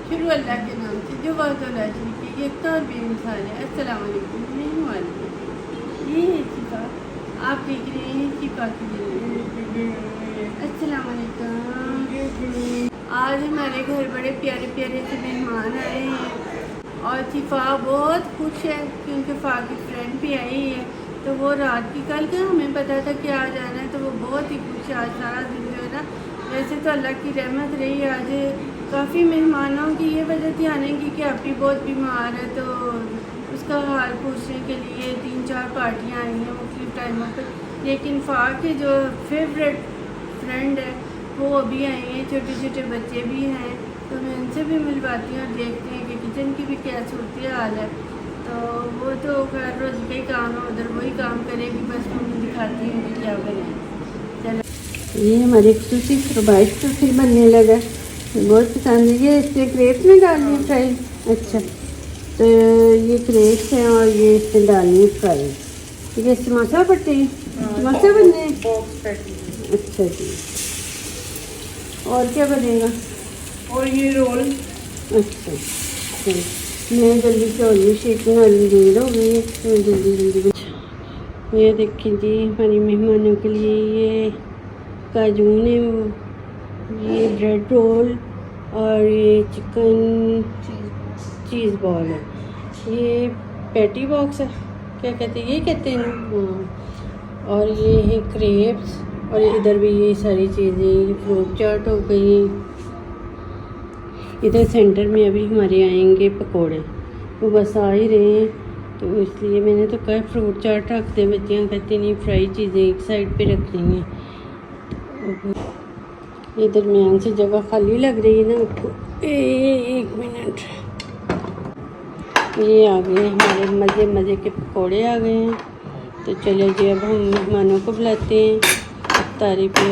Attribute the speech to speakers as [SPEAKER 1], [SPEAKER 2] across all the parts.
[SPEAKER 1] शुरू अल्लाह के नाम से जो वाला शरीक एकता और बेमिसाल है। अस्सलाम वालेकुम। मैं हूँ आलिया, ये है शिफा। आप देख रहे हैं शिफा की ज़िंदगी। अस्सलाम वालेकुम। आज हमारे घर बड़े प्यारे प्यारे से मेहमान आए हैं और शिफा बहुत खुश है क्योंकि फ़ा की फ्रेंड भी आई है। तो वो रात की कल का हमें पता था कि आ जाना है, तो वो बहुत ही खुश है। आज सारा दिन जो है ना, वैसे तो अल्लाह की रहमत रही, आज काफ़ी मेहमानों की ये वजह थी आने की कि आप भी बहुत बीमार है, तो उसका हाल पूछने के लिए 3-4 पार्टियाँ आई हैं मुख्तलिफ टाइमों पर। लेकिन फ़ा के जो फेवरेट फ्रेंड है वो अभी आई हैं, छोटे छोटे बच्चे भी हैं, तो मैं उनसे भी मिलवाती हूँ और देखते हैं कि किचन की भी क्या सूरत हाल है। तो वो तो हर रोज़ का ही काम है, उधर वही काम करेगी, बस मैं दिखाती हूँ कि क्या करें। चलो, ये हमारी खुशी फरमाइश तो फिर बनने लगा, बहुत पसंद है। ये इसके क्रेप्स में डालनी है फ्राई। अच्छा, तो ये क्रेप्स हैं और ये इसमें डालनी है फ्राई। ये समोसा पट्टी, समोसा बनने हैं। अच्छा जी, और क्या बनेगा?
[SPEAKER 2] और ये रोल।
[SPEAKER 1] अच्छा, मैं जल्दी से और ये शेक वाली देर हो गई है, तो जल्दी जल्दी। ये देखें जी, हमारी मेहमानों के लिए ये काजून है, वो ये ब्रेड रोल और ये चिकन चीज़ बॉल है। ये पैटी बॉक्स है, क्या कहते हैं, ये कहते हैं ना। हाँ, और ये है क्रेप्स, और इधर भी ये सारी चीज़ें, फ्रूट चाट हो गई। इधर सेंटर में अभी हमारे आएंगे पकोड़े, वो बस आ ही रहे हैं, तो इसलिए मैंने तो कहा फ्रूट चाट रख दे। बच्चियाँ कहती नहीं, फ्राई चीज़ें एक साइड पे रखनी है। ये दरमियान से जगह खाली लग रही है ना आपको। एक मिनट, ये आ गए हमारे मज़े मज़े के पकोड़े आ गए हैं। तो चलो जी, अब हम मेहमानों को बुलाते हैं इफ्तारी पे।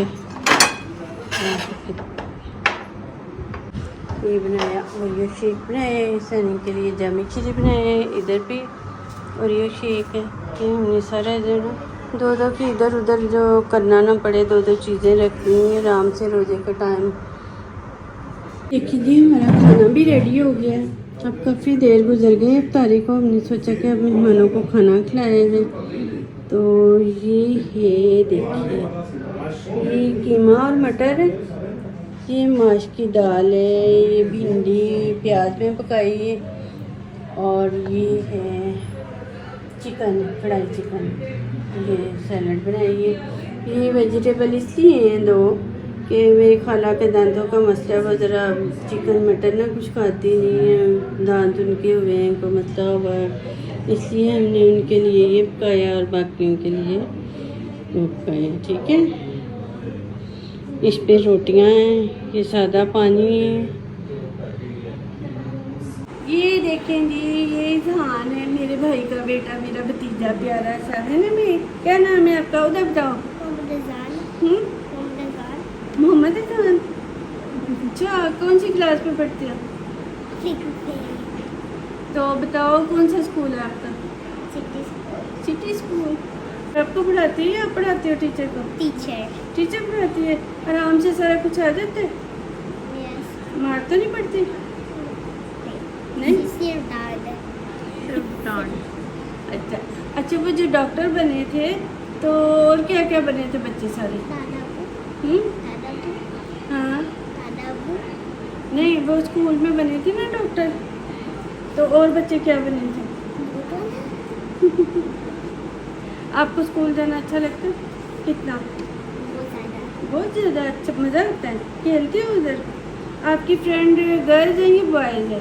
[SPEAKER 1] ये बनाया ओरियो शेक बनाया है, सनी के लिए जामी खीरी बनाया है, इधर भी ओरियो शेक है। ये हमने सारा जो ना दो की इधर उधर जो करना ना पड़े, दो चीज़ें रखनी है आराम से रोज़े का टाइम। देखिए जी, हमारा खाना भी रेडी हो गया है। अब काफ़ी देर गुजर गई इफ्तारी को, हमने सोचा कि अब मेहमानों को खाना खिलाया जाए। तो ये देखिए, ये कीमा और मटर है, ये माश की दाल है, ये भिंडी प्याज में पकाई है, और ये है चिकन, कढ़ाई चिकन। ये सैलड बनाई है। ये वेजिटेबल इसलिए हैं दो कि मेरी खाला के दांतों का मसला, वो ज़रा चिकन मटन ना कुछ खाती नहीं है, दांत उनके हुए हैं, को मसला हुआ है, इसलिए हमने उनके लिए ये पकाया और बाकियों के लिए वो पकाया। ठीक है, इस पे रोटियां हैं, ये सादा पानी है। ये देखें जी, ये इज़हान है, मेरे भाई का बेटा, मेरा भतीजा प्यारा सा है ना। मैं, क्या नाम है आपका, उधर बताओ। मोहम्मद अजान। अच्छा, कौन सी क्लास में पढ़ते हो? तो बताओ कौन सा स्कूल है आपका? City school. आपको पढ़ाते हैं या पढ़ाते हो टीचर को? टीचर पढ़ाती है। आराम से सारा कुछ आ जाता है? मार तो नहीं पड़ती? नहीं, सिर्फ डांट। अच्छा अच्छा, वो जो डॉक्टर बने थे, तो और क्या क्या बने थे बच्चे सारे? हाँ, नहीं, वो स्कूल में बने थे ना डॉक्टर, तो और बच्चे क्या बने थे? आपको स्कूल जाना अच्छा लगता है? कितना? बहुत ज़्यादा। अच्छा, मज़ा आता है, खेलते हो उधर? आपकी फ्रेंड गर्ल्स है या बॉयज़ है?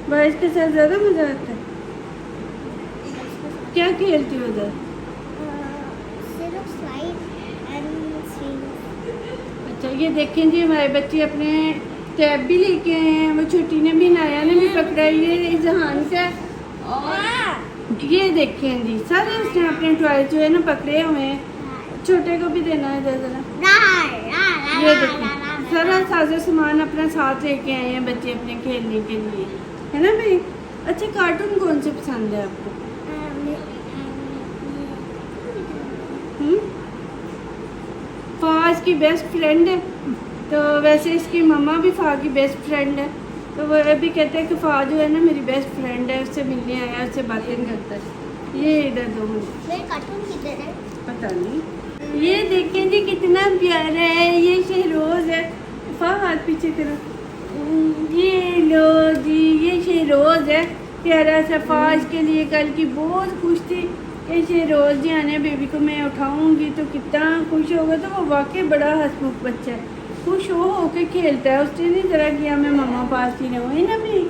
[SPEAKER 1] बॉयज़ के साथ ज़्यादा मज़ा आता है। क्या खेलती हो उधर? अच्छा, ये देखें जी, हमारे बच्चे अपने टैब भी लेके आए हैं, वो छोटी ने भी, नाया ने भी पकड़ा, ये इज़हान से। और ये देखें जी, सारे उसने अपने टॉय जो है ना पकड़े हुए हैं। छोटे को भी देना है ज़रा। ये देखें, सारा साजो सामान अपना साथ लेके आए हैं बच्चे अपने खेलने के लिए, है ना भाई। अच्छा, कार्टून कौन से पसंद है आपको? फाज की बेस्ट फ्रेंड है तो वैसे इसकी मम्मा भी फ़ा की बेस्ट फ्रेंड है, तो वो अभी कहते हैं कि फ़ा जो है ना मेरी बेस्ट फ्रेंड है, उससे मिलने आया, उससे बातें करता है। ये इधर 2 मिनट
[SPEAKER 3] मेरे कार्टून किधर है?
[SPEAKER 1] पता नहीं। ये देखें जी कितना प्यारा है, ये शहरोज़ है। फ़ा हाथ पीछे करो। ये लो जी, ये शहरोज़ है प्यारा सा। फ़ाज के लिए कल की बहुत खुश थी कि शहरोज़ जी आने बेबी को मैं उठाऊंगी तो कितना खुश होगा। तो वो वाकई बड़ा हंसमुख बच्चा है, खुश हो के खेलता है। उसने नहीं तरह किया मैं मम्मा पास ही रहूँ, है ना भाई।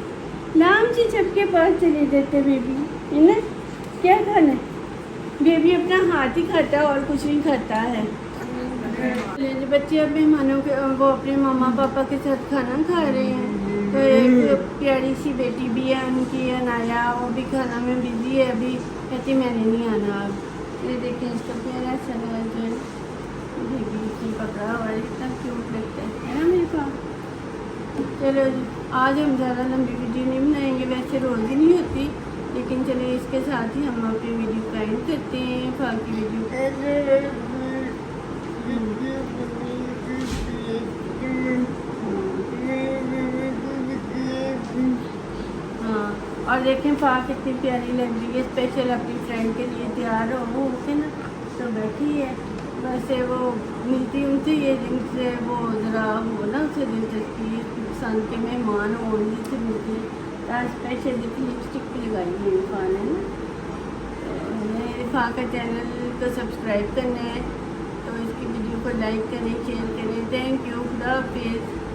[SPEAKER 1] लाम से सबके पास चले जाते बेबी, है ना। क्या खाना है बेबी, अपना हाथ ही खाता है और कुछ नहीं खाता है। बच्चे अब मेहमानों के वो अपने मामा पापा के साथ खाना खा रहे हैं। तो एक प्यारी सी बेटी भी है उनकी, अनाया, वो भी खाना में बिजी है अभी, कहती मैंने नहीं आना अब। ये देखें इसका प्यारा सा जो है बेबी इसने पकड़ा हुआ है, इतना क्यूट लगता है ना मेरे पास। चलो जी, आज हम ज़्यादा लंबी वीडियो नहीं बनाएंगे, वैसे रोज़ ही नहीं होती, लेकिन चलिए इसके साथ ही हम अपनी वीडियो का एंड करते हैं। बाकी वीडियो हाँ, और देखें फ़ा कितनी प्यारी लग रही है, स्पेशल अपनी फ्रेंड के लिए तैयार हो के ना, तो बैठी है। वैसे वो मिलती उनसे ये जिनसे वो ज़रा हो ना उसे दिलचस्पी, पसंद के मेहमान हो उनसे मिलती है। स्पेशल लिपस्टिक भी लगाई है फ़ा ने ना। तो मेरे फ़ा का चैनल को सब्सक्राइब करना है, तो इसकी वीडियो को लाइक करें, शेयर करें। थैंक यू, खुदा हाफिज़।